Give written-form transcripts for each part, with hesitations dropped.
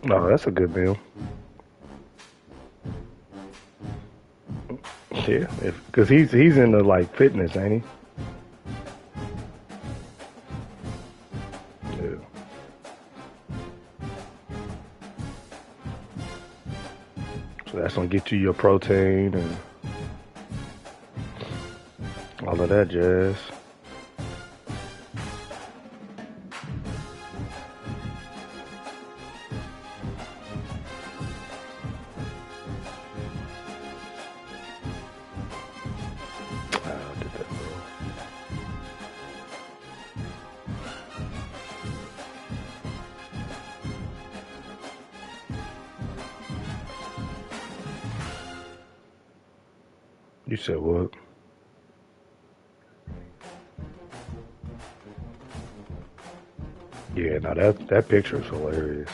No, that's a good meal. Yeah, because he's into like fitness, ain't he? Yeah. So that's gonna get you your protein and all of that jazz. I did that, You said what? Yeah, now that picture is hilarious.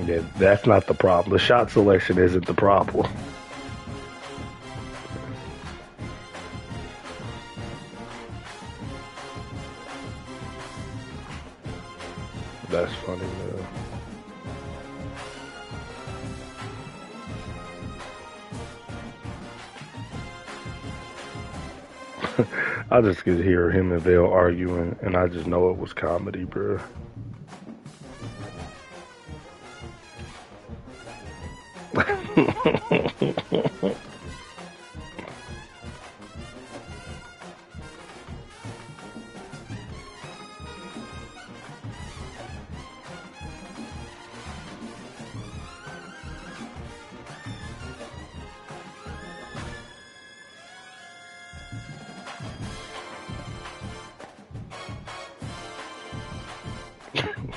Yeah, that's not the problem. The shot selection isn't the problem. That's funny, man. I just could hear him and Vale arguing, and I just know it was comedy, bro.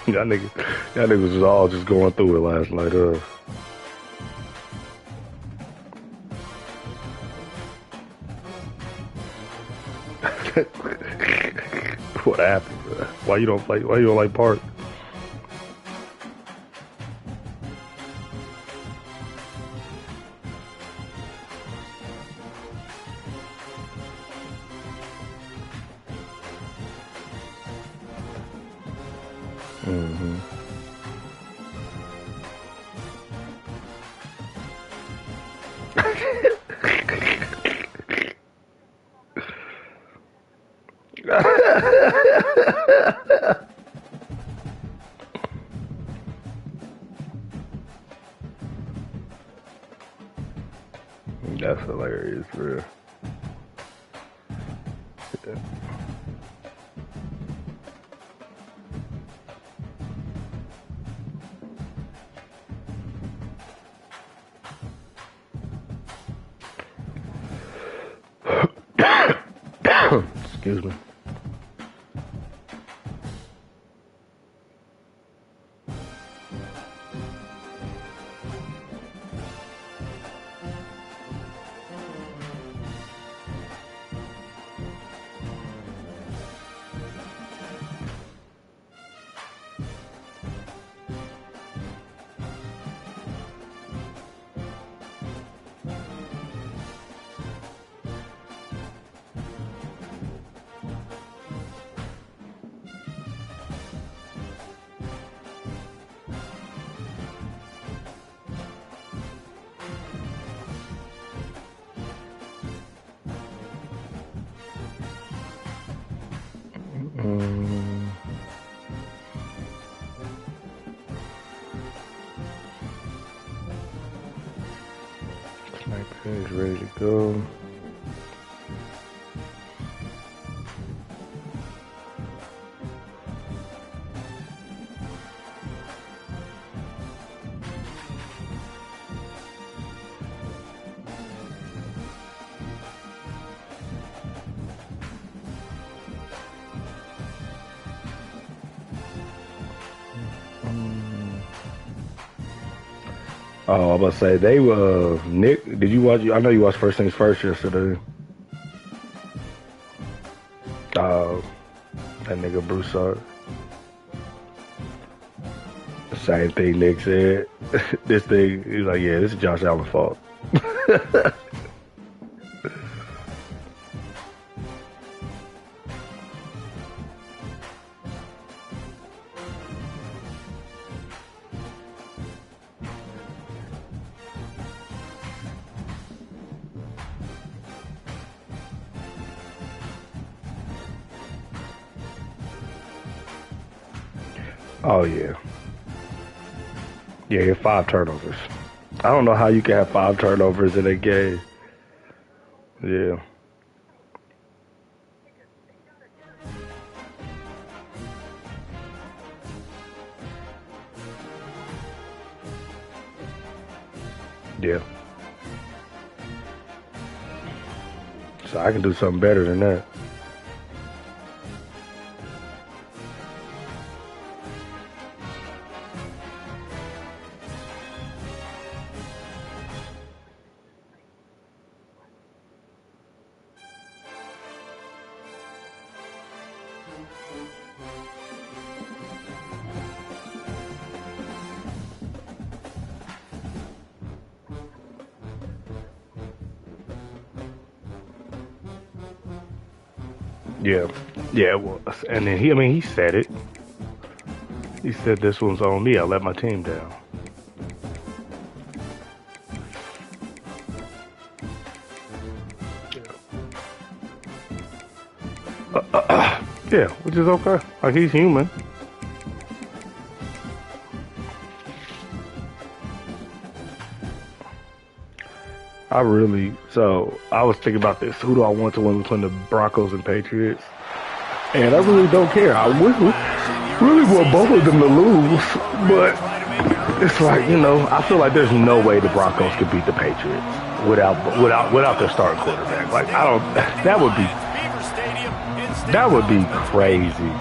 Y'all niggas was all just going through it last night. What happened, bro? Why you don't play? Why you don't like Park? Hmm. That's hilarious, bro. Excuse me. Mm, sniper is ready to go. Oh, I'm about to say they Nick. Did you watch? I know you watched First Things First yesterday. Uh, that nigga Broussard. The same thing Nick said. This thing, he's like, yeah, this is Josh Allen's fault. Oh yeah, yeah, he had 5 turnovers. I don't know how you can have 5 turnovers in a game. Yeah, yeah. So I can do something better than that. Yeah, yeah. Well, and then I mean, he said it. He said this one's on me. I let my team down. Yeah, which is okay. Like he's human. So I was thinking about this. Who do I want to win between the Broncos and Patriots? And I really don't care. I really want both of them to lose, but it's like, I feel like there's no way the Broncos could beat the Patriots without their starting quarterback. Like I don't. That would be crazy.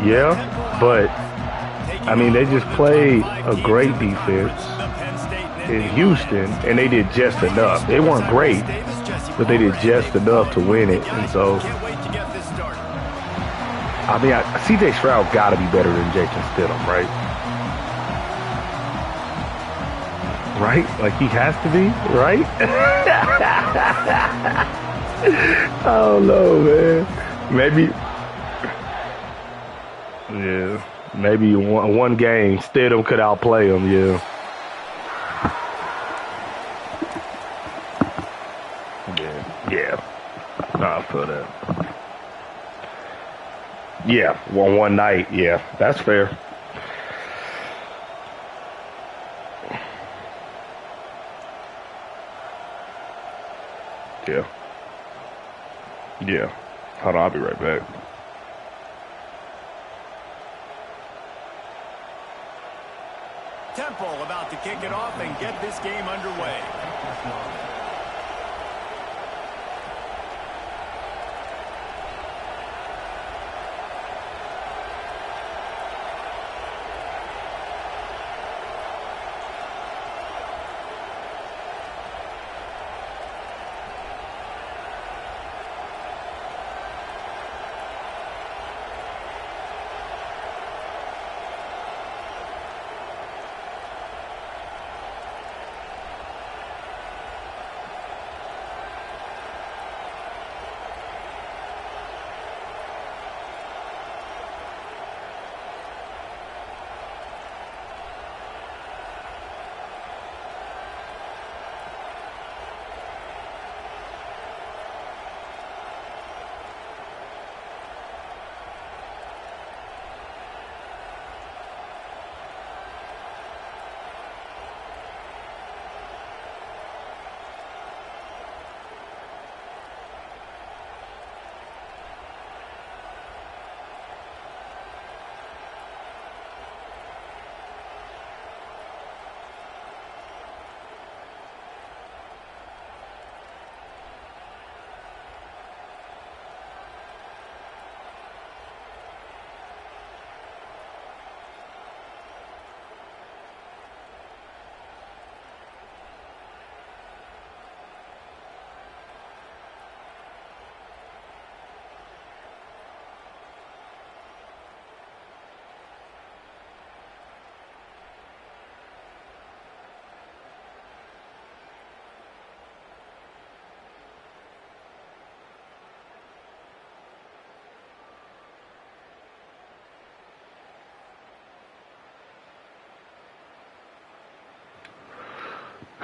Yeah, but I mean they just played a great defense in Houston, and they did just enough. They weren't great, but they did just enough to win it. And so, I mean, C.J. Stroud got to be better than Jason Stidham, right? Right? Like he has to be, right? I don't know, man. Maybe, yeah. Maybe one game Stidham could outplay him. Yeah. Yeah. I feel that. Yeah, one night. Yeah, that's fair. Yeah. Yeah. Hold on, I'll be right back. Temple about to kick it off and get this game underway.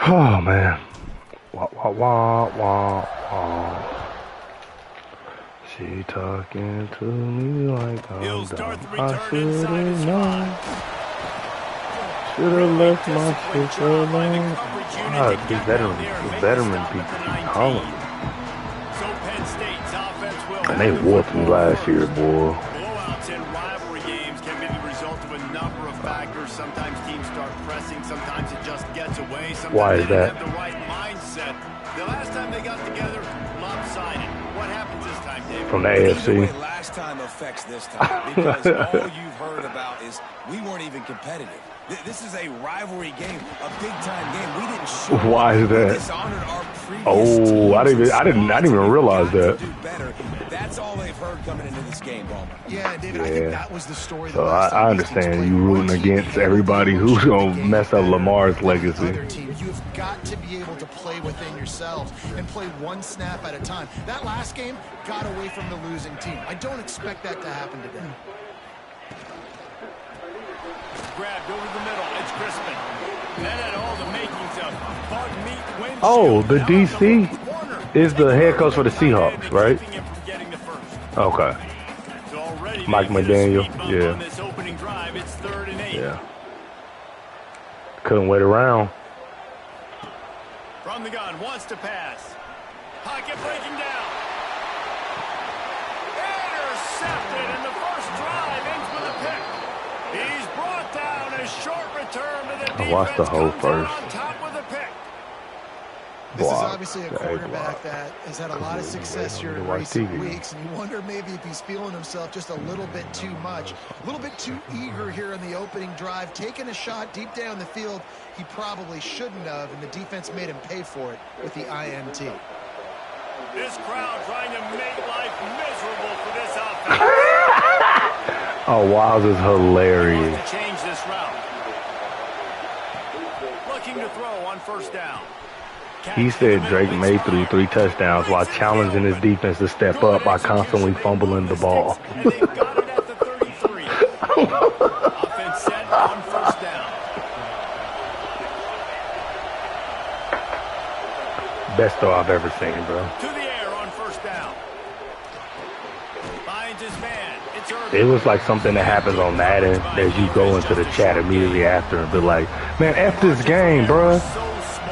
Oh man. Wah wah wah wah wah. She talking to me like I'm dumb. I should have known. Should have left my shit alone. God, these veteran people keep calling me. And they whooped me last year, boy. Blowouts in rivalry games can be the result of a number of factors. Sometimes teams start pressing, sometimes it just gets away. Sometimes Why is they don't that? have the right mindset. The last time they got together, lopsided. What happens this time, David? From the Either way, AFC. last time affects this time because all you've heard about is we weren't even competitive. This is a rivalry game, a big-time game. We didn't show. Why is that? We dishonored our previous Oh, I teams didn't even realize that. do better. That's all they've heard coming into this game, Bowman. Yeah, David, I think that was the story. So I understand you rooting against everybody who's gonna mess up Lamar's legacy. You've got to be able to play within yourselves and play one snap at a time. That last game got away from the losing team. I don't expect that to happen today. Grabbed over the middle. It's Crispin. That had all the makings of bug meat windshield. Oh, the DC is the head coach for the Seahawks, right? Okay. Mike McDaniel, yeah. Yeah. Couldn't wait around. From the gun, wants to pass. Pocket breaking down. Intercepted, and the first drive ends with a pick. He's brought down a short return to the defense. I watched the whole first. On top with a pick. This is obviously a quarterback that has had a lot of success here in recent weeks, and you wonder maybe if he's feeling himself just a little bit too much, a little bit too eager here in the opening drive, taking a shot deep down the field he probably shouldn't have, and the defense made him pay for it with the INT. This crowd trying to make life miserable for this offense. Oh, Wiles is hilarious. To change this route. Looking to throw on first down. He said Drake May threw 3 touchdowns while challenging his defense to step up by constantly fumbling the ball. And they've got it at the 33. Offense set on first down. Best throw I've ever seen, bro. To the air on first down. Finds his man. It's It was like something that happens on Madden as you go into the chat immediately after and be like, man, F this game, bro.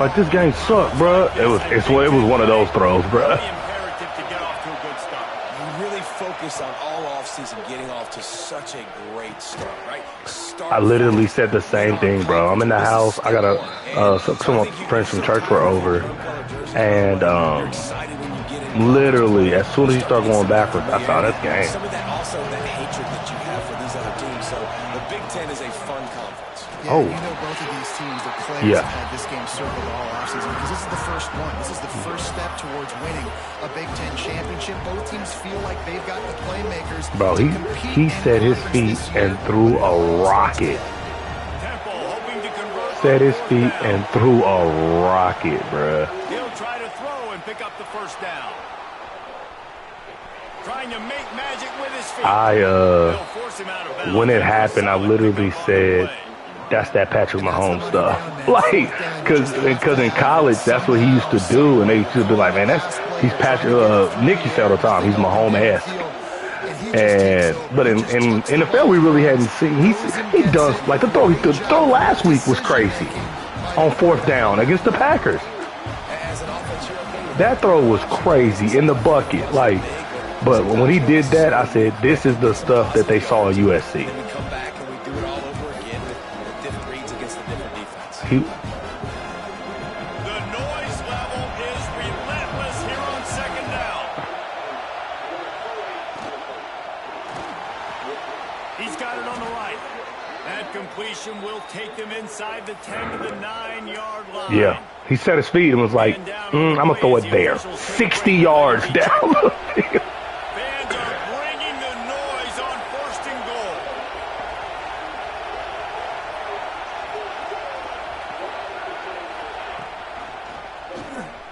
Like, this game sucked, bro. It was one of those throws, bro. imperative to get off to a good start. You really focus on all offseason getting off to such a great start, right? I literally said the same thing, bro. I'm in the house. I got some of my friends from church were over, and literally as soon as you start going backwards, I saw this game. Some of that also that hatred that you have for these other teams. So the Big Ten is a fun conference. Yeah, you know both of these teams, the players have had this game circled all offseason because this is the first one. This is the first step towards winning a Big Ten championship. Both teams feel like they've got the playmakers. Bro, he set his feet and threw a rocket. Set his feet and threw a rocket, bro. He'll try to throw and pick up the first down. Trying to make magic with his feet. They'll force him out of bounds. When it happened, I literally said, that's that Patrick Mahomes stuff. Like, cause in college, that's what he used to do, and they used to be like, man, he's Patrick. Nick used to say all the time, he's Mahomes-esque. But in NFL, we really hadn't seen. He does like the throw last week was crazy on 4th down against the Packers. That throw was crazy in the bucket, like. But when he did that, I said, this is the stuff that they saw at USC. The noise level is relentless here on second down. He's got it on the right. That completion will take them inside the 10 to the 9-yard line. Yeah, he set his feet and was like, I'm going to throw it there. 60 yards down the field. Fans are bringing the noise on 1st and goal.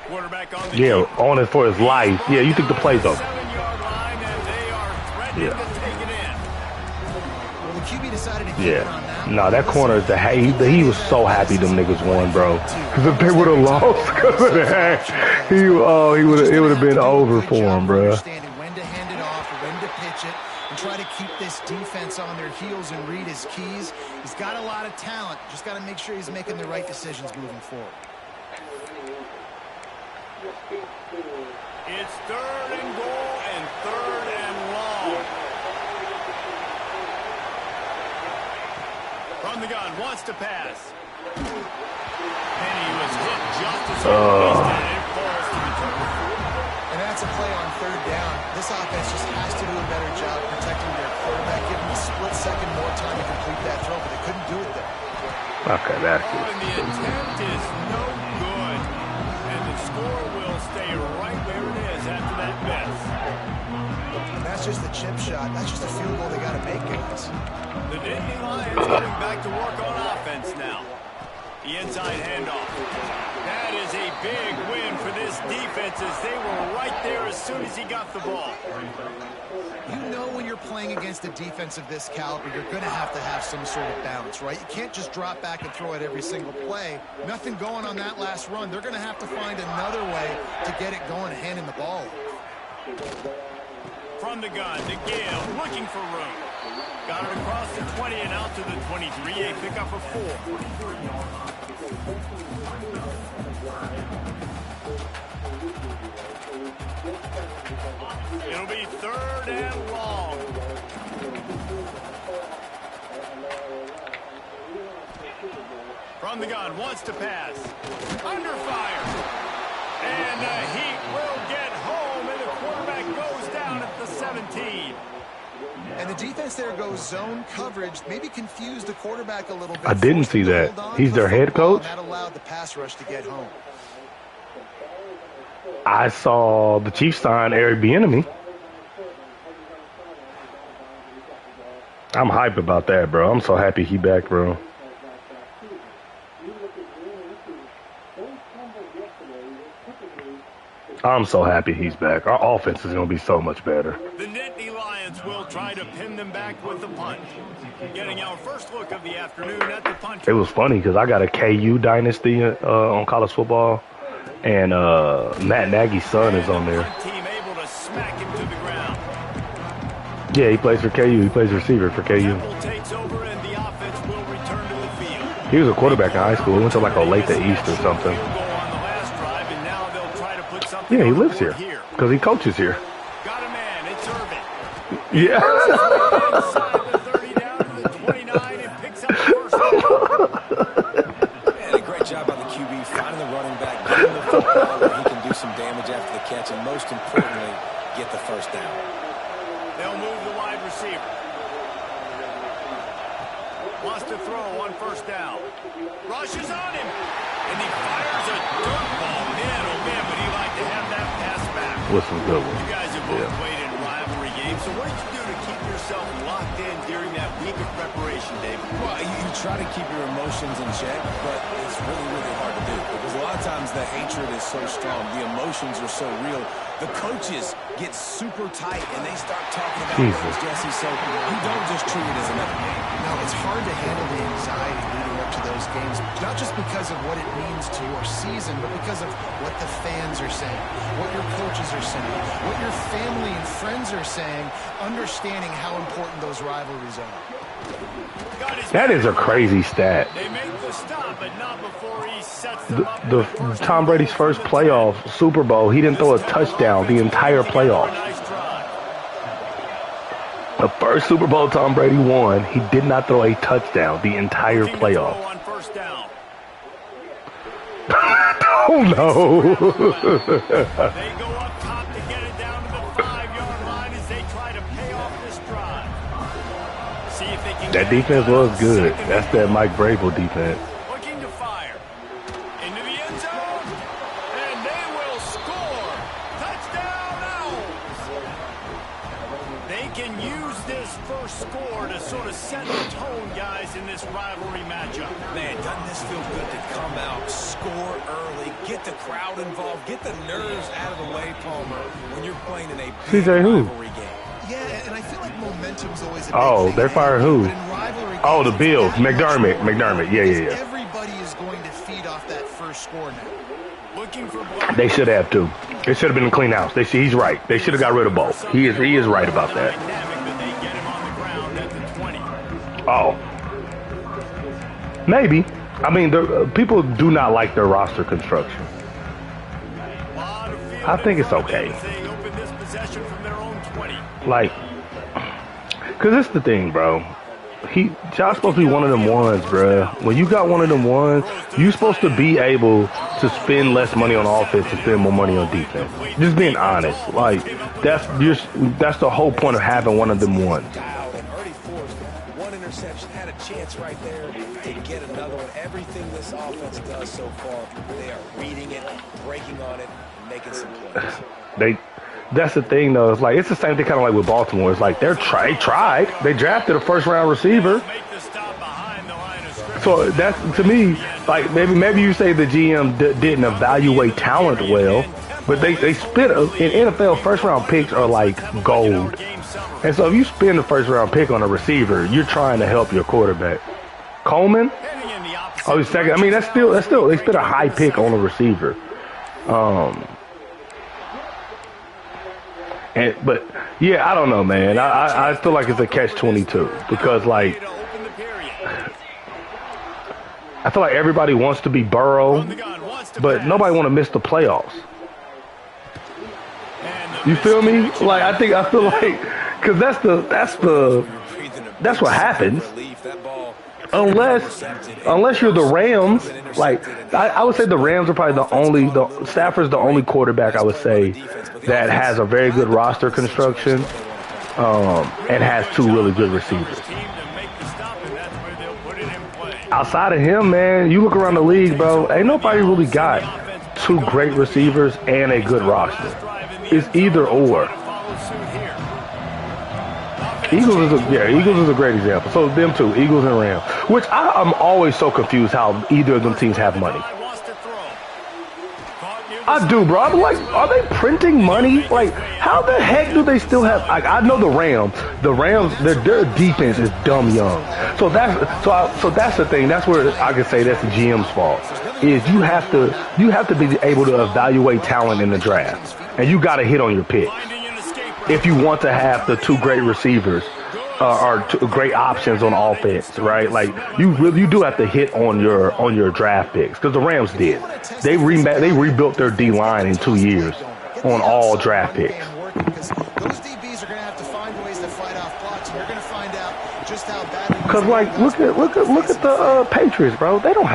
Quarterback on the on it for his life. Yeah, you think the play's over. 7-yard line, and they are threatening to take it in. Well, the QB decided to Yeah. No, that corner is he was so happy them niggas won, bro. Because if they would have lost because of that, it would have been over for him, bro. Understanding when to hand it off, when to pitch it, and try to keep this defense on their heels and read his keys. He's got a lot of talent. Just got to make sure he's making the right decisions moving forward. It's 3rd and goal and 3rd and long. From the gun, wants to pass. And he was hit just as he released it. It falls to the turf. And that's a play on 3rd down. This offense just has to do a better job protecting their quarterback, giving him a split second more time to complete that throw, but they couldn't do it there. Okay, that's it. And the attempt is no good. And the score will stay right where it is after that miss. And that's just a chip shot. That's just a field goal they got to make, guys. The Dynasty Lions getting back to work on offense now. The inside handoff. That is a big win for this defense as they were right there as soon as he got the ball. You know when you're playing against a defense of this caliber, you're going to have some sort of balance, right? You can't just drop back and throw it every single play. Nothing going on that last run. They're going to have to find another way to get it going, handing the ball. From the gun, Gale looking for room. Got it across the 20 and out to the 23. A pickup of 4. It'll be 3rd and long. From the gun, wants to pass. Under fire. And the Heat will get home, and the quarterback goes down at the 17. And the defense there goes zone coverage, maybe confused the quarterback a little bit. I didn't see that. He's their head coach? That allowed the pass rush to get home. I saw the Chiefs sign Eric Bieniemy. I'm hype about that, bro. I'm so happy he back, bro. I'm so happy he's back. Our offense is going to be so much better. The Dynasty Lions will try to pin them back with the punt. Getting our first look of the afternoon at the punt. It was funny because I got a KU Dynasty on college football, and Matt Nagy's son is on there. Team able to smack him to the ground. Yeah, he plays for KU. He plays receiver for KU. Takes over and the offense will return to the field. He was a quarterback in high school. He went to like Olathe East or something. Yeah, he lives here because he coaches here. Got a man. It's Irvin. Yeah. Inside the 30 down to the 29 and picks up the first down. And a great job by the QB finding the running back, getting the football where he can do some damage after the catch, and most importantly, get the first down. They'll move the wide receiver. Wants to throw on first down. Rushes on him. And he fires a dirt ball. Man, oh man, would he like to have that pass back. With some good ones. You guys have both played in rivalry games, so what did you do to keep yourself locked in during that week of preparation, David? Well, you try to keep your emotions in check, but it's really, really hard to do. Because a lot of times the hatred is so strong. The emotions are so real. The coaches get super tight, and they start talking about things, Jesse, so you don't just treat it as another game. No, it's hard to handle the anxiety leading up to those games, not just because of what it means to your season, but because of what the fans are saying, what your coaches are saying, what your family and friends are saying, understanding how important those rivalries are. That is a crazy stat. They make the stop, but not before he sets The Tom Brady's first playoff Super Bowl, he didn't throw a touchdown the entire playoff. The first Super Bowl Tom Brady won, he did not throw a touchdown the entire playoff. Oh no. They go up top to get it down to the 5-yard line as they try to pay off this drive. See if they can. That defense was good. That's that Mike Vrabel defense. Looking to fire. Into the end zone. And they will score. Touchdown Owls. They can use this first score to sort of set the tone, guys, in this rivalry matchup. Man, doesn't this feel good to come out, score early, get the crowd involved, get the nerves out of the way, Palmer, when you're playing in a big rivalry game. Yeah, and I feel like momentum's always a big thing. They fired who? Oh, the Bills. McDermott. Yeah. Everybody is going to feed off that first score now. Looking for They should have too. It should have been a clean house. He's right. They should have got rid of both. He is right about that. Oh, maybe. I mean, people do not like their roster construction. I think it's okay. Like, cause it's the thing, bro. Josh's supposed to be one of them ones, bro. When you got one of them ones, you're supposed to be able to spend less money on offense and spend more money on defense. Just being honest. Like, that's the whole point of having one of them ones. One interception, had a chance right there to get another one. Everything this offense does so far, they are reading it, breaking on it, and making some plays. That's the thing, though. It's like it's the same thing, kind of like with Baltimore. It's like they tried. They drafted a first-round receiver. So that's, to me, like maybe you say the GM didn't evaluate talent well, but they spit in NFL first-round picks are like gold. And so if you spend the first-round pick on a receiver, you're trying to help your quarterback. Coleman, he's second. I mean, that's still they spent a high pick on a receiver. But yeah, I don't know, man. I feel like it's a catch-22 because, like, I feel like everybody wants to be Burrow, but nobody want to miss the playoffs. You feel me? Like, I feel like, because that's what happens. Unless you're the Rams, like I would say the Rams are probably Stafford's the only quarterback I would say that has a very good roster construction, and has two really good receivers. Outside of him, man, you look around the league, bro, ain't nobody really got two great receivers and a good roster. It's either or. Eagles is a great example. So them two, Eagles and Rams, which I'm always so confused how either of them teams have money. I do, bro. I'm like, are they printing money? Like, how the heck do they still have? Like, I know the Rams, their defense is dumb young. So that's the thing. That's where I can say that's the GM's fault. Is you have to be able to evaluate talent in the draft, and you got to hit on your picks if you want to have the two great receivers or two great options on offense, right? Like you do have to hit on your draft picks, because the Rams did. They rebuilt their D line in 2 years on all draft picks. Those DBs are going to have to find ways to fight off blocks, and you're going to find out just how bad. Because like look at the Patriots, bro. They don't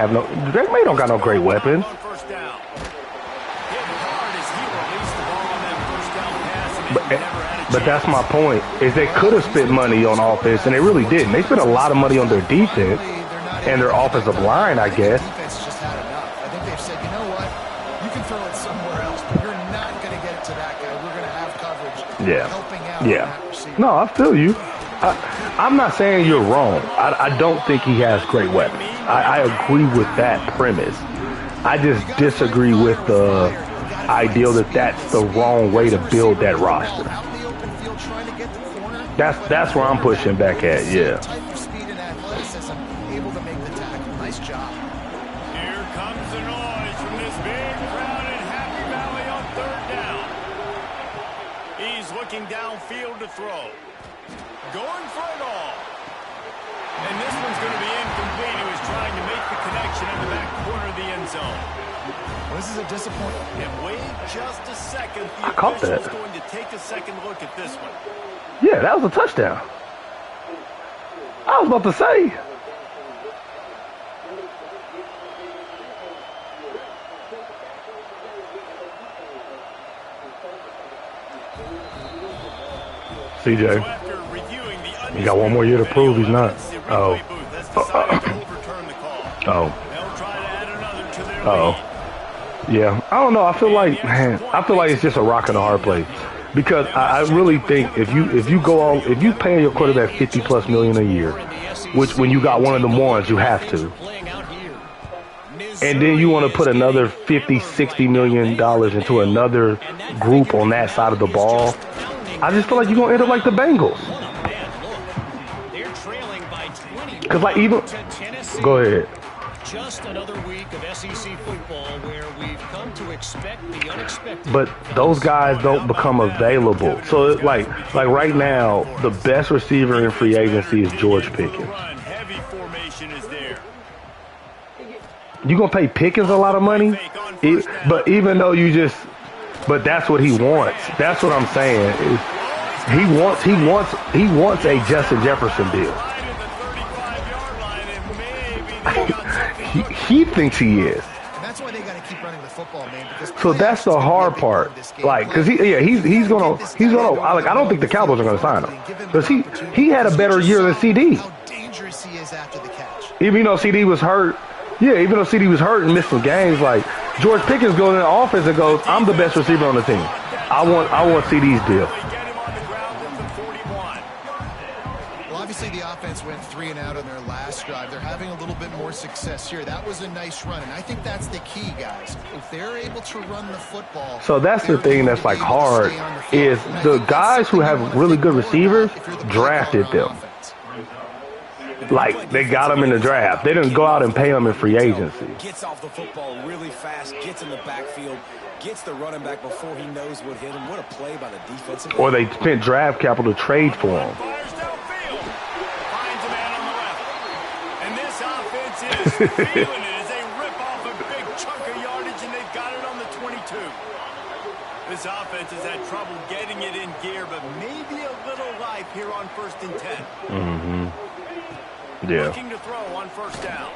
got no great weapons. But that's my point, is they could have spent money on offense, and they really didn't. They spent a lot of money on their defense and their offensive line, I guess. Defense just had enough. I think they've said, you know what, you can throw it somewhere else, but you're not going to get it to that guy. We're going to have coverage helping out on that receiver. No, I feel you. I'm not saying you're wrong. I don't think he has great weapons. I agree with that premise. I just disagree with the idea that that's the wrong way to build that roster. That's where I'm pushing back at, yeah. Nice job. Here comes the noise from this big crowd in Happy Valley on third down. He's looking downfield to throw. Going for it all. And this one's going to be incomplete. He was trying to make the connection in the back corner of the end zone. Well, this is a disappointment. And wait just a second. I caught that. The going to take a second look at this one. Yeah, that was a touchdown. I was about to say. CJ, he got one more year to prove he's not. Oh. Yeah, I don't know. I feel like it's just a rock and a hard place, because I really think if you pay your quarterback $50+ million a year, which when you got one of them ones you have to, and then you want to put another $50-60 million into another group on that side of the ball, I just feel like you're gonna end up like the Bengals. They're trailing by 20. Because like even, go ahead. Just another week of SEC football where we've come to expect the unexpected. But those guys don't become available. So it's like right now, the best receiver in free agency is George Pickens. Heavy formation is there. You gonna pay Pickens a lot of money? But even though but that's what he wants. That's what I'm saying. Is he wants a Justin Jefferson deal. He thinks he is. And that's why they got to keep running the football, man. So that's the hard part. Like, cause he's gonna. Like, I don't think the Cowboys are gonna sign him because he had a better year than CD. How dangerous he is after the catch. Even though CD was hurt. Yeah, even though CD was hurt and missed some games, like George Pickens goes in the offense and goes, "I'm the best receiver on the team. I want CD's deal." Well, obviously the offense went 3 and out on their last drive. They're having a little bit more success here. That was a nice run, and I think that's the key, guys. If they're able to run the football. So that's the thing that's like hard is the guys who have really good receivers drafted them. Like, they got him in the draft. They didn't go out and pay him in free agency. Gets off the football really fast, gets in the backfield, gets the running back before he knows what hit him. What a play by the defensive. Or they spent draft capital to trade for him. Fires downfield. Finds a man on the left. And this offense is feeling it as they rip off a big chunk of yardage, and they've got it on the 22. This offense has had trouble getting it in gear, but maybe a little life here on 1st and 10. Mm-hmm. Yeah. Looking to throw on 1st down.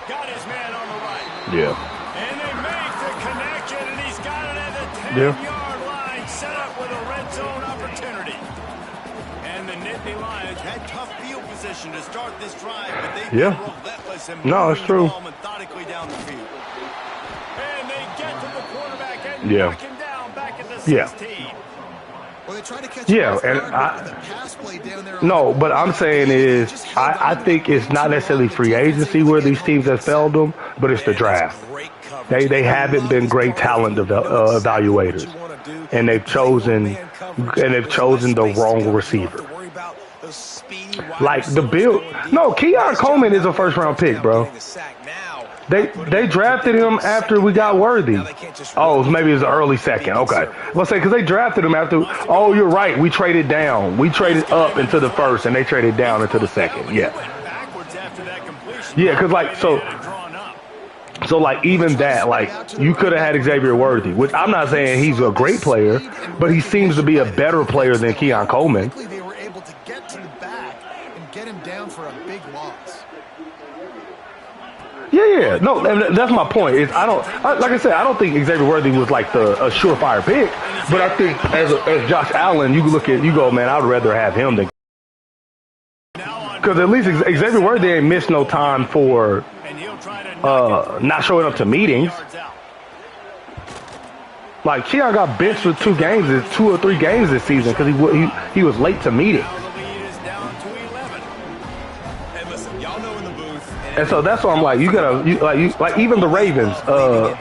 Got his man on the right. Yeah. And they make the connection, and he's got it at the 10-yard line, set up with a red zone opportunity. And the Nittany Lions had tough field position to start this drive, but they've been relentless and moving the ball methodically down the field. And they get to the quarterback and knock him down back at the 16. Well, they try to catch no, but I'm saying is I think it's not necessarily free agency where these teams have failed them, but it's the draft. They haven't been great talent evaluators, and they've chosen the wrong receiver. Like the Bill, no, Keon Coleman is a 1st-round pick, bro. They drafted him after we got Worthy. Oh, maybe it was an early 2nd. Okay. Let's say because they drafted him after. Oh, you're right. We traded down. We traded up into the 1st, and they traded down into the 2nd. Yeah. Yeah, because like so like even that, like you could have had Xavier Worthy, which I'm not saying he's a great player, but he seems to be a better player than Keon Coleman. They were able to get to the back and get him down for a big loss. Yeah. No, that's my point. Is like I said, I don't think Xavier Worthy was like a surefire pick, but I think as Josh Allen, you go, man, I'd rather have him than because at least Xavier Worthy ain't missed no time for not showing up to meetings. Like Keon got benched for 2 or 3 games this season because he was late to meetings. And so that's why I'm like, like even the Ravens,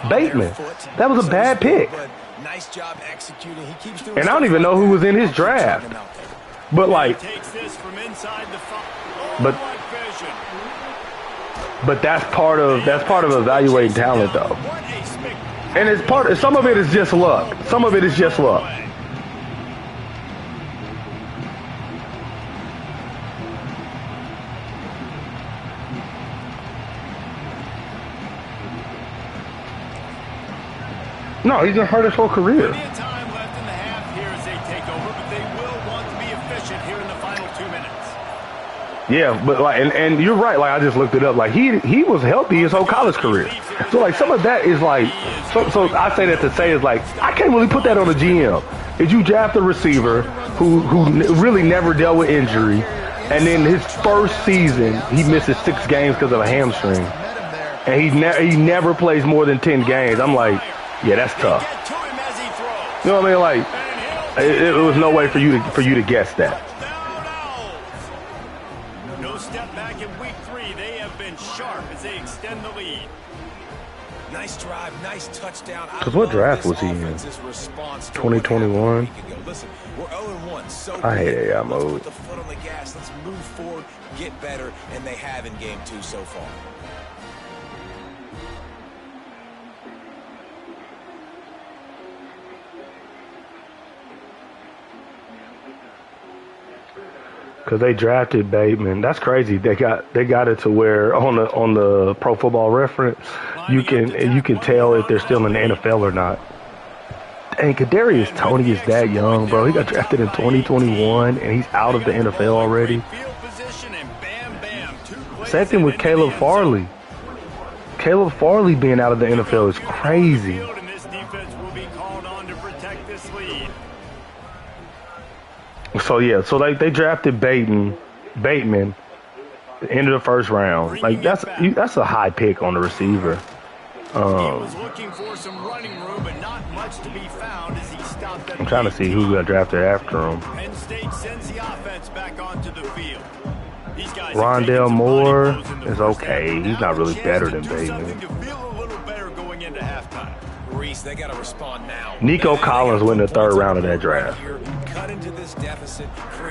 Bateman, that was a bad pick. And I don't even know who was in his draft. But like, but that's part of evaluating talent though. And some of it is just luck. Some of it is just luck. No, he's been hurt his whole career. Plenty of time left in the half here as they take over, but they will want to be efficient here in the final 2 minutes. Yeah, but like, and you're right. Like I just looked it up. Like he was healthy his whole college career. So like some of that is like, so I say that to say is like I can't really put that on the GM. If you draft a receiver who really never dealt with injury, and then his 1st season he misses 6 games because of a hamstring, and he never plays more than 10 games. I'm like. Yeah, that's tough. You know what I mean? Like, it was no way for you to guess that. No step back in week 3. They have been sharp as they extend the lead. Nice drive, nice touchdown. Because what draft was he in? 2021. Listen, we're 0-1. So I hate AI let's mode. put the foot on the gas. Let's move forward, get better, and they have in game 2 so far. Because they drafted Bateman. That's crazy. They got it to where on the Pro Football Reference you can tell if they're still in the NFL or not. Dang, Kadarius Toney is that young, bro. He got drafted in 2021 and he's out of the NFL already. Same thing with Caleb Farley. Caleb Farley being out of the NFL is crazy. So yeah, so like they drafted Bateman, the end of the first round. Like that's a high pick on the receiver. He was looking for some running room, but not much to be found as he stopped at I'm trying to see who got drafted after him. Penn State sends the offense back onto the field. These guys Rondell Moore is okay. He's not really better than Bateman. They got to respond now. Nico Collins went in the third round of that draft.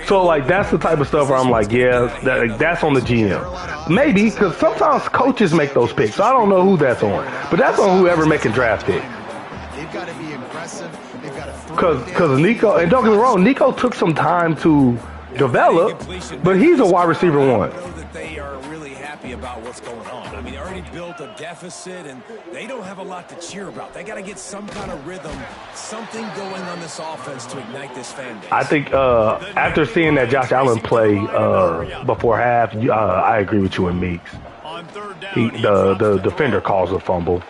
So like that's the type of stuff where I'm like, yeah, that's on the GM. Maybe, because sometimes coaches make those picks. So I don't know who that's on, but that's on whoever making draft picks. They've got to be aggressive. They've got to Because Nico, and don't get me wrong, Nico took some time to develop, but he's a wide receiver one. They are really happy about what's going on. I mean, they already built a deficit, and they don't have a lot to cheer about. They got to get some kind of rhythm, something going on this offense to ignite this fan base. I think after seeing that Josh Allen play before half, I agree with you and Meeks. The defender calls a fumble.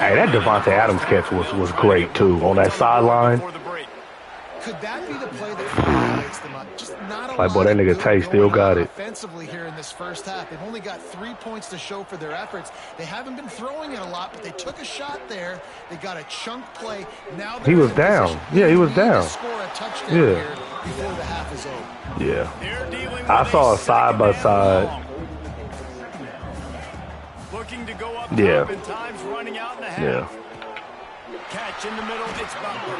Hey, that Devontae Adams catch was great too on that sideline. Could that be the play that violates them up? Just not like, boy, that nigga Tay still got it. Offensively here in this first half, they've only got 3 points to show for their efforts. They haven't been throwing it a lot, but they took a shot there. They got a chunk play. Now he was down. Yeah, he was down. Score a touchdown here before the half is over. Yeah, I saw a side by side. Looking to go up yeah. Times running out in the half. Yeah. Catch in the middle, it's Butler.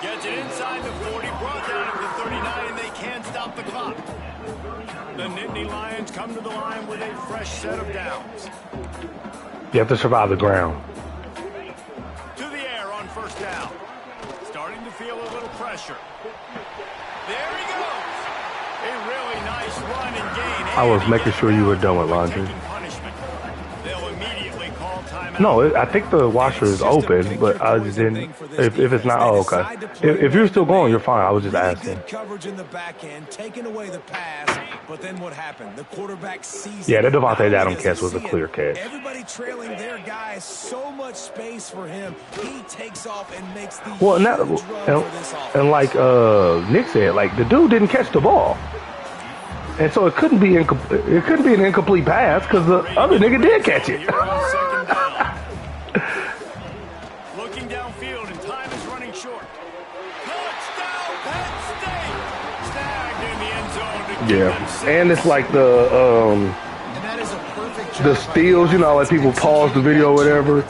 Gets it inside the 40, brought down at the 39, and they can't stop the clock. The Nittany Lions come to the line with a fresh set of downs. You have to survive the ground. To the air on first down. Starting to feel a little pressure. There he goes. A really nice run and gain. I was making sure you were done with laundry. No, I think the washer is open, but I just didn't. If it's not, oh, okay. If you're still going, you're fine. I was just asking. Coverage in the back end, taking away the pass, but then what happened? The quarterback sees. Yeah, that Devontae Adams catch was a clear catch. Everybody trailing their guy, so much space for him. He takes off and makes the well, and like Nick said, like the dude didn't catch the ball. And so it couldn't be an incomplete pass because the other nigga did catch it. Looking downfield and time is running short. Touchdown, Penn State! Snagged in the end zone. Yeah, and it's like the steals, you know, like people pause the video or whatever.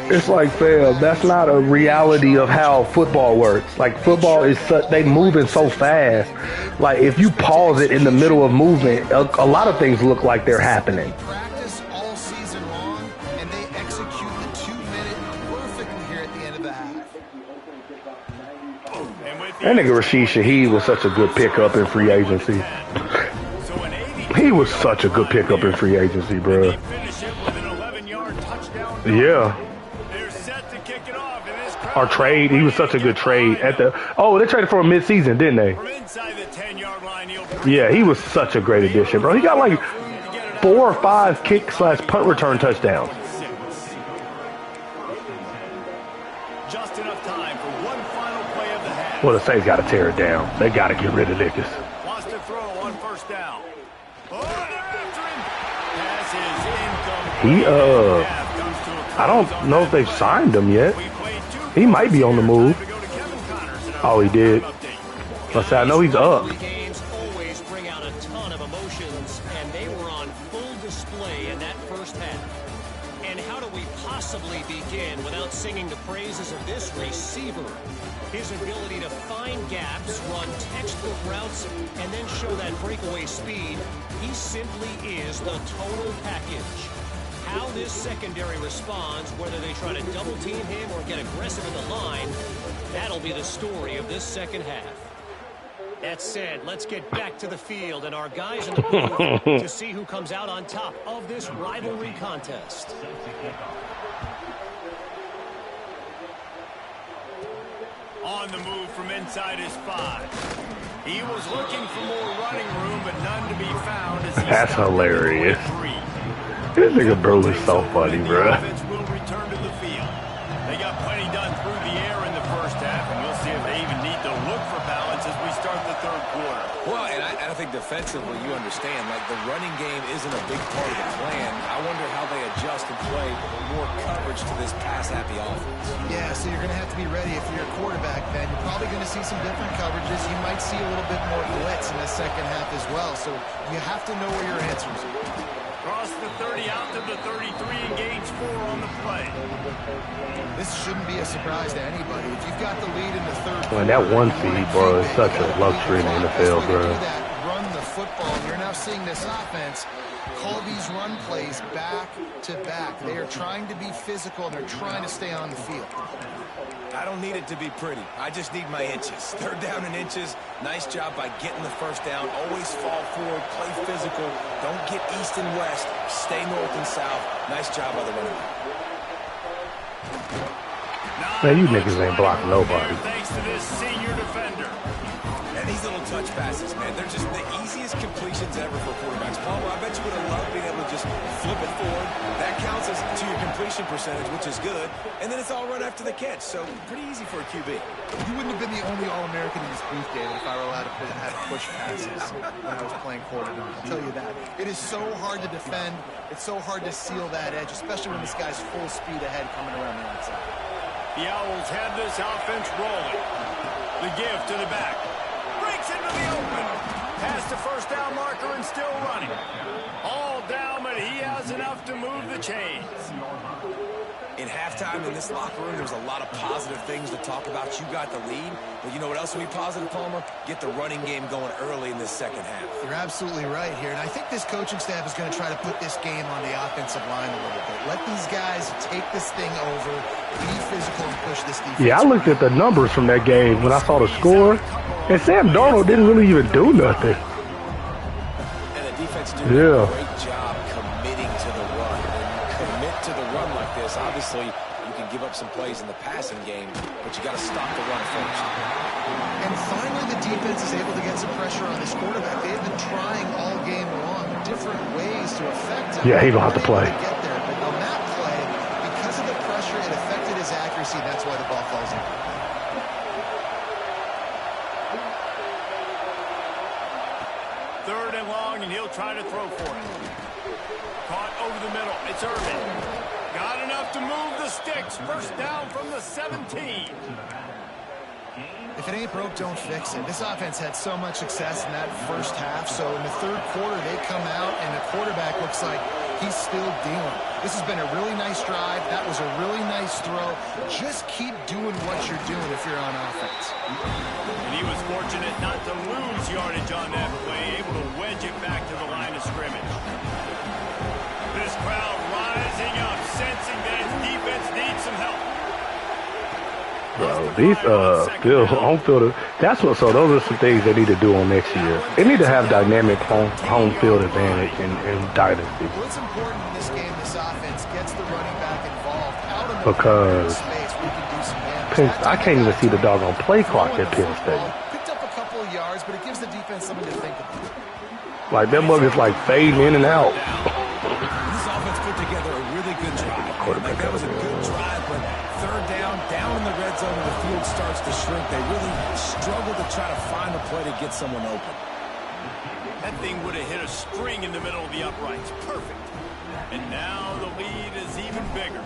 It's like, fam, that's not a reality of how football works. Like, football is such, they moving so fast. Like, if you pause it in the middle of movement, a lot of things look like they're happening. Practice all season long, and they execute the 2-minute perfectly here at the end of the half. That nigga Rashid Shaheed was such a good pickup in free agency. He was such a good pickup in free agency, bro. Yeah. Our trade, he was such a good trade at the. Oh, they traded for him mid-season, didn't they? Yeah, he was such a great addition, bro. He got like 4 or 5 kick/punt return touchdowns. Just enough time for one final play of the half. Well, the Saints got to tear it down. They got to get rid of Nickus. Wants to throw on first down. Oh, they're after him. Pass is incomplete. I don't know if they've signed him yet. He might be on the move. Oh, he did. Let's say I know he's up. Games always bring out a ton of emotions, and they were on full display in that first half. And how do we possibly begin without singing the praises of this receiver? His ability to find gaps, run textbook routes, and then show that breakaway speed, he simply is the total package. How this secondary responds, whether they try to double-team him or get aggressive in the line, that'll be the story of this second half. That said, let's get back to the field and our guys in the booth to see who comes out on top of this rivalry contest. On the move from inside his 5. He was looking for more running room, but none to be found. As that's hilarious. This nigga bro is so funny, bro. Will return to the field. They got plenty done through the air in the first half, and we'll see if they even need to look for balance as we start the third quarter. Well, and I think defensively, you understand, like the running game isn't a big part of the plan. I wonder how they adjust and play more coverage to this pass-happy offense. Yeah, so you're going to have to be ready if you're a quarterback, Ben. You're probably going to see some different coverages. You might see a little bit more blitz in the second half as well, so you have to know where your answers are. Cross the 30 out to the 33, engage 4 on the play. This shouldn't be a surprise to anybody. If you've got the lead in the third Well, that one seed, bro, is such a luxury in the NFL, bro. Run the football. You're now seeing this offense call these run plays back to back. They are trying to be physical, and they're trying to stay on the field. I don't need it to be pretty. I just need my inches. Third down in inches. Nice job by getting the first down. Always fall forward. Play physical. Don't get east and west. Stay north and south. Nice job by the running back. Man, you niggas ain't blocking nobody. Thanks to this senior defender. And these little touch passes, man, they're just the easiest completions ever for quarterbacks. Palmer, I bet you would have loved being able to just flip it forward. That counts as to your completion percentage, which is good. And then it's all run after the catch, so pretty easy for a QB. You wouldn't have been the only All-American in this booth, David, if I were allowed to have push passes when I was playing quarterback. I'll tell you that. It is so hard to defend. It's so hard to seal that edge, especially when this guy's full speed ahead coming around the outside. The Owls have this offense rolling. The give to the back. Breaks into the open. Past the first down marker and still running. All down, but he has enough to move the chains. In halftime in this locker room, there's a lot of positive things to talk about. You got the lead, but you know what else will be positive, Palmer? Get the running game going early in this second half. You're absolutely right here, and I think this coaching staff is going to try to put this game on the offensive line a little bit. Let these guys take this thing over, be physical, and push this defense. Yeah, I looked at the numbers from that game when I saw the score, and Sam Darnold didn't really even do nothing. And the defense did a great job committing to the run. When you commit to the run like this, obviously you can give up some plays in the passing game, but you got to stop the run first. And finally the defense is able to get some pressure on this quarterback. They have been trying all game long different ways to affect him. Yeah, he don't have to play. Get there, but on that play, because of the pressure, it affected his accuracy. That's why the ball falls in. Third and long, and he'll try to throw for it. Caught over the middle. It's Irvin. Got enough to move the sticks. First down from the 17. If it ain't broke, don't fix it. This offense had so much success in that first half, so in the third quarter, they come out, and the quarterback looks like he's still dealing. This has been a really nice drive. That was a really nice throw. Just keep doing what you're doing if you're on offense. And he was fortunate not to lose yardage on that play, able to wedge it back to the line of scrimmage. This crowd rising up, sensing that its defense needs some help. Bro, these field home field, that's what. So those are some things they need to do on next year. They need to have dynamic home field advantage in Dynasty. What's important in this game? This offense gets the running back involved out in the Because space where you can do some damage. I can't even see the doggone play clock at Penn State. Picked up a couple of yards, but it gives the defense something to think about. Like that mug is like fading in and out. This offense put together a really good drive. Like that was a good drive, but third down in the red zone, and the field starts to shrink. They really struggle to try to find a play to get someone open. That thing would have hit a string in the middle of the uprights. Perfect. And now the lead is even bigger.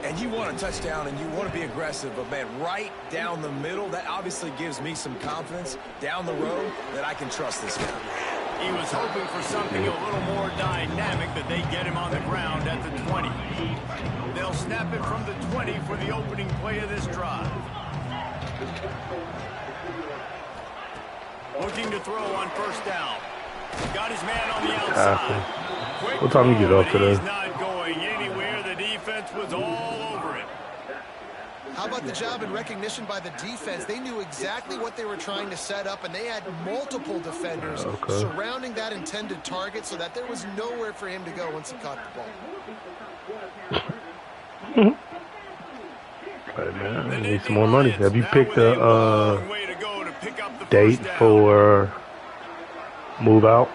And you want a touchdown and you want to be aggressive, but man, right down the middle, that obviously gives me some confidence down the road that I can trust this guy. He was hoping for something a little more dynamic, that they get him on the ground at the 20. They'll snap it from the 20 for the opening play of this drive. Looking to throw on first down. Got his man on the outside. What time you get off today? He's not going anywhere. The defense was all over him. How about the job and recognition by the defense? They knew exactly what they were trying to set up, and they had multiple defenders surrounding that intended target so that there was nowhere for him to go once he caught the ball. Hey man, I need some more money. Have you picked a date for move out?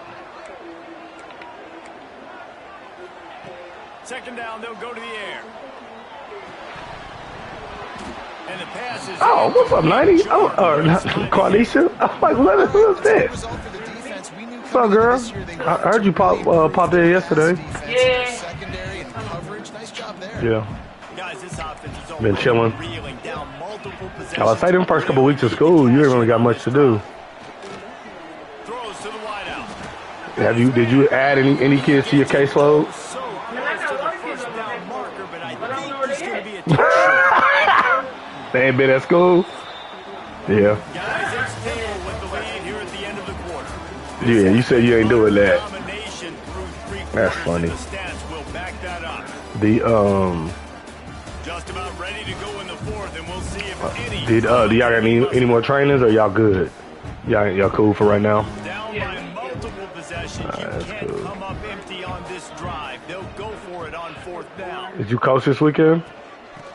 Second down, they'll go to the air. And the pass is what's up, 90? Quadisha? I'm like, who's this? What's up, girl? I heard you pop in yesterday. Secondary and coverage. Nice job there. Yeah. Guys, this offense is Been chilling. reeling down multiple possessions. I was saying them first couple weeks of school, you ain't really got much to do. Throws to the wideout. Did you add any kids to your caseload? So close to the first down marker, but I think he's going to be a touchdown. They ain't been at school? Yeah. Guys, it's still with the lead here at the end of the quarter. Yeah, you said you ain't doing that. Domination through three That's quarters, funny. and the stats will back that up. Just about ready to go in the fourth, and we'll see if any. Do y'all got any more trainers, or y'all good? Y'all cool for right now? Down by multiple possessions, you can't cool. come up empty on this drive. They'll go for it on fourth down. Did you coach this weekend?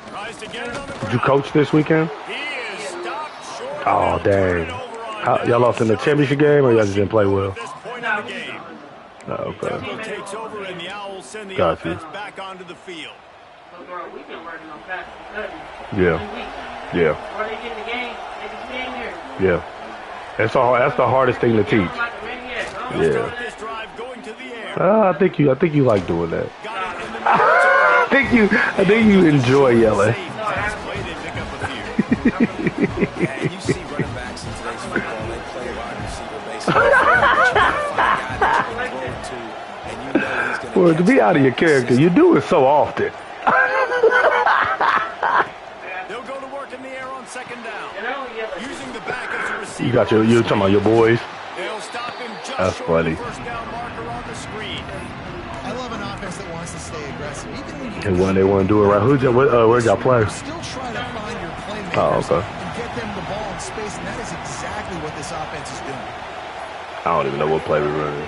Tries to get it on the Did you coach this weekend? He is stopped short. Oh, dang. Y'all lost in the championship game, or y'all just didn't play well? At this point in the game. Oh, okay. Tempo takes over, and the Owls send the Got you. offense back onto the field. We've been working on practice study. Yeah. Yeah. Before they get in the game, they just stay in here. Yeah. That's the hardest thing to teach. Like a maniac, bro. Yeah. Start this drive going to the air. I think you like doing that. Got it in the middle. I think you enjoy yelling. Pass play, they pick up a few. Yeah, and you see running backs in today's football, they play wide receiver basically. Well, to be out of your character, you do it so often. They'll go to work in the air on second down. Using the back as a receiver. You're talking about your boys. They'll stop him just That's short funny. of the first down marker on the screen. I love an offense that wants to stay aggressive. Even when you They want to do it right. Where'd y'all play? still try to find your playmakers Oh, okay. and get them the ball in space, and that is exactly what this offense is doing. I don't even know what play we running.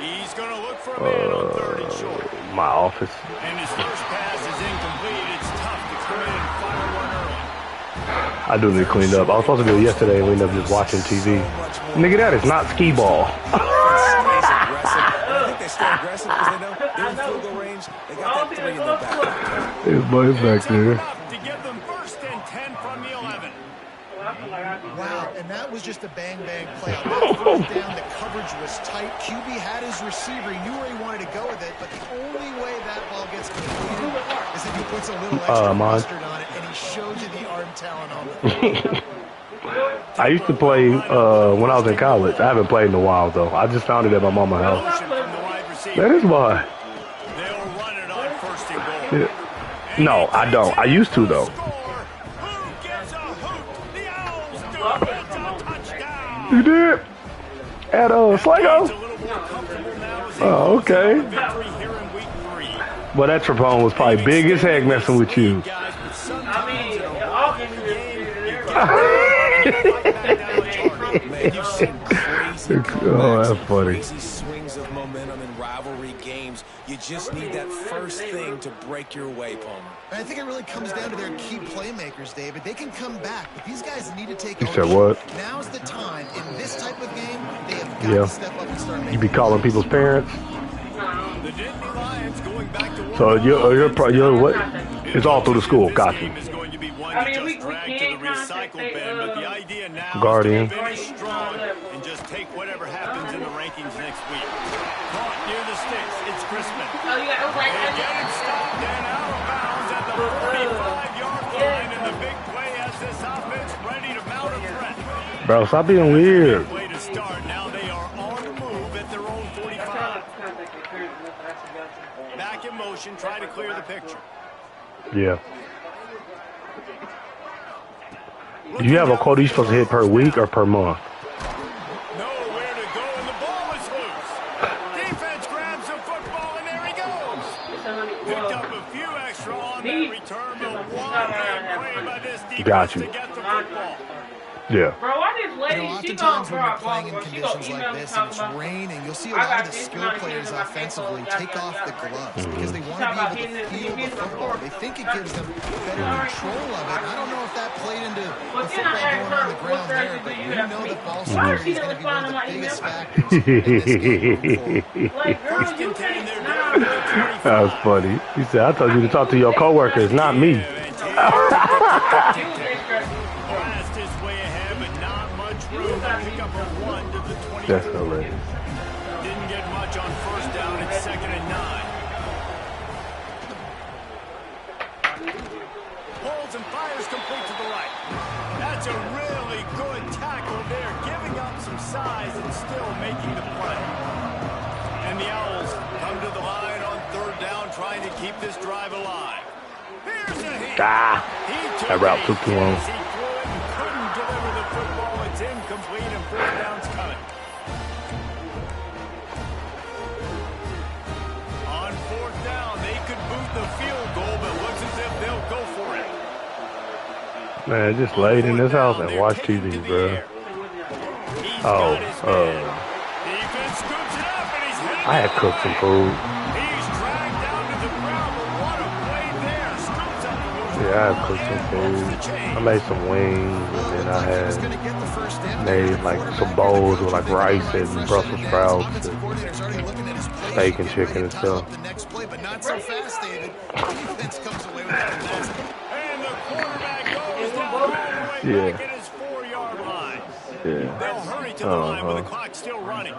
He's going to look for a man on third and short. My office. And his first pass is incomplete. It's tough to come in and fire one early. I do need cleaned up. I was supposed to do it yesterday and we ended up just watching TV. Nigga, that is not skee ball. I think they stay aggressive because they know they're in field goal range. They got that 3 in their back. His boy's back there. To give them first and 10 from the 11. Wow, and that was just a bang-bang play. On that fourth down, the coverage was tight. QB had his receiver. He knew where he wanted to go with it, but the only way that ball gets completed is if he puts a little extra mustard on it, and he shows you the arm talent on it. I used to play when I was in college. I haven't played in a while, though. I just found it at my mama's house. Motion from the wide receiver. That is why. They'll run it on first and goal. Yeah. No, I don't. I used to, though. Who gets a hoot? The Owls do it. It's a touchdown. You did? At Sligo? It's a little more comfortable now as they Oh, okay. victory here in week 3. Well, that Trapone was probably big as heck messing with you. Guys, but I sometimes mean, in a all game, games you are get right back down the target. Man, you've seen crazy Oh, comebacks, that's funny. crazy swings of momentum in rivalry games. You just need that first thing to break your way, Palmer. And I think it really comes down to their key playmakers, David. They can come back, but these guys need to take You ownership. said what? Now's the time. In this type of game, they have got Yeah. to step up and start making You be calling people's parents? The Disney Lions going back to work. So you're what? It's all through the school. Got you. Game is going to be one I you mean, just we drag to the can't recycle concentrate, bin, but the idea now Guardian. is to finish strong and just take whatever happens in the rankings next week. Caught near the sticks. It's Crispin. Oh, yeah, it was like, They get him stopped and out of bounds at the 45-yard line, and the big play has this offense ready to mount a threat. Bro, stop being weird. Way to start. Now they are on Back in motion, try to clear the picture. Yeah. Do you have a quota you're supposed to hit per week or per month? Nowhere to go, and the ball is loose. Defense grabs the football, and there he goes. Picked up a few extra on that return, but one play by this defense to get the football. Yeah. Bro, I just let You know, oftentimes when you're playing in conditions like this and it's raining, you'll see a lot of the skill players offensively take off the gloves because they want to be able to feel the football. They think it gives them better control of it. I don't know if that played into the football going on the ground there, but we know that ball security is going to be one of the biggest factors in this game. That was funny. He said, I told you to talk to your coworkers, not me. That's hilarious. Didn't get much on first down at 2nd and 9. Holds and fires complete to the right. That's a really good tackle there, giving up some size and still making the play. And the Owls come to the line on 3rd down, trying to keep this drive alive. Here's a hit. That route took too long. He threw it and couldn't deliver the football. It's incomplete and 4th down's coming. On 4th down, they could boot the field goal, but looks as if they'll go for it. Man, just laid in this house and watch TV, bro. Oh, Defense scoops it up and he's hit. I had cooked some food. He's dragged down to the ground, but what a play there. Scoops up the Yeah, I had cooked some food. I made some wings, and then I had made like some bowls with like rice and Brussels sprouts and steak and chicken and stuff. But not so fast, David. Defense comes away with that. And the quarterback goes down all the way back at his 4-yard line. Yeah. They'll hurry to the line with the clock still running.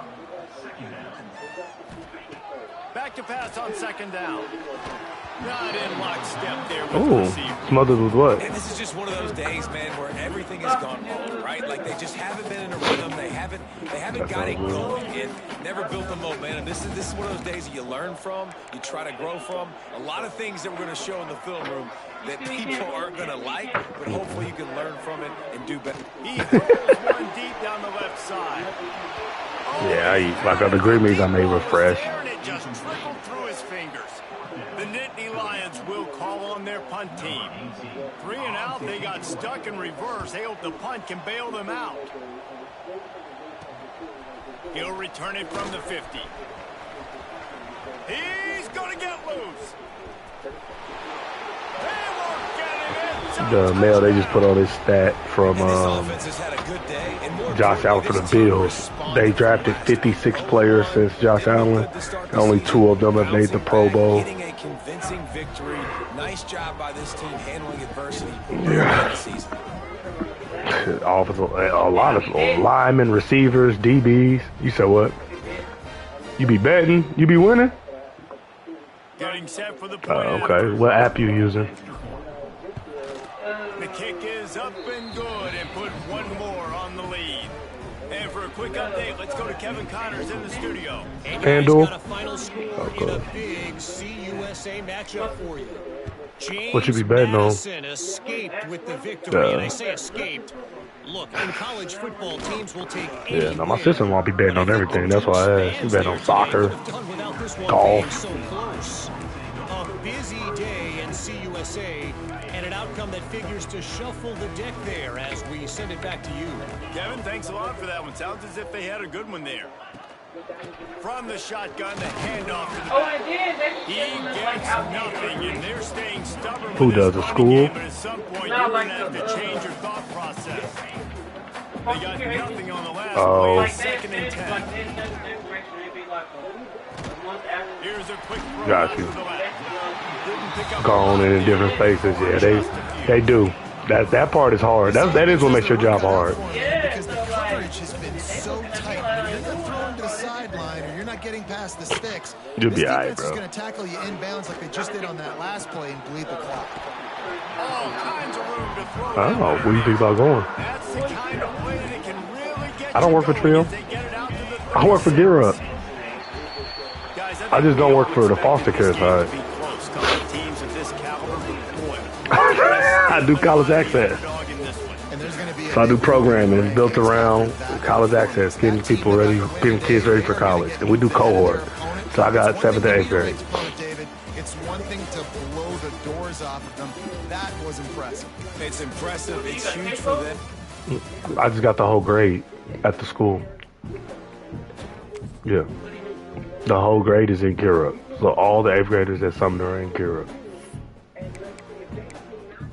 Back to pass on 2nd down. Not in lockstep there with the receiver. Smothered with what? And this is just one of those days, man, where everything has gone wrong, right? Like they just haven't been in a rhythm. They haven't got it going and never built the momentum. This is one of those days that you learn from, you try to grow from. A lot of things that we're going to show in the film room that people aren't going to like, but hopefully you can learn from it and do better. He hurls one deep down the left side. Yeah, I eat like other green meats I made with fresh. And it just trickled through his fingers. The Nittany Lions will call on their punt team. 3 and out, they got stuck in reverse. They hope the punt can bail them out. He'll return it from the 50. He's going to get loose. The mail they just put on this stat from Josh Allen for the Bills. They drafted 56 players since Josh Allen. Only 2 of them have made the Pro Bowl. Getting a convincing victory. Nice job by this team handling adversity. Yeah. A lot of linemen, receivers, DBs. You said what? You be betting? You be winning? Getting set for the play. Okay. What app you using? The kick is up and good and put one more on the lead. And for a quick update, let's go to Kevin Connors in the studio. FanDuel? Got a final score in a big CUSA matchup for you. What you be betting on? Madison escaped with the victory, and I say escaped. Look, in college football, teams will take any my sister-in-law be betting on everything. That's why I asked. She bet on soccer, golf. So close. A busy day in CUSA, and an outcome that figures to shuffle the deck there as we send it back to you. Kevin, thanks a lot for that one. Sounds as if they had a good one there. From the shotgun, the handoff to the back. He gets nothing, and they're staying stubborn. Who does, the school? But at some point, you're going to have to change your thought process. They got nothing on the last play, 2nd and 10. Here's a quick throw. Got you. Gone in different spaces. Yeah, they do. That part is hard. That is what makes your job hard. Because the coverage has been so tight. If you're not throwing to the sideline or you're not getting past the sticks, You'll this be all right, defense is bro. going to tackle you inbounds like they just did on that last play and bleed the clock. All kinds of room to throw. I don't know. What do you think about going? That's the kind of play that can really get I don't you work for going Trio. if they get it out to the I work for Gear Up. I just don't work for the foster care side. I do college access. So I do programming built around college access, getting people ready, getting kids ready for college. And we do cohort. So I got 7th to 8th grade. David, it's one thing to blow the doors off of them. That was impressive. It's impressive. It's huge for them. I just got the whole grade at the school. Yeah. The whole grade is in Europe. So all the 8th graders at Sumner are in Europe.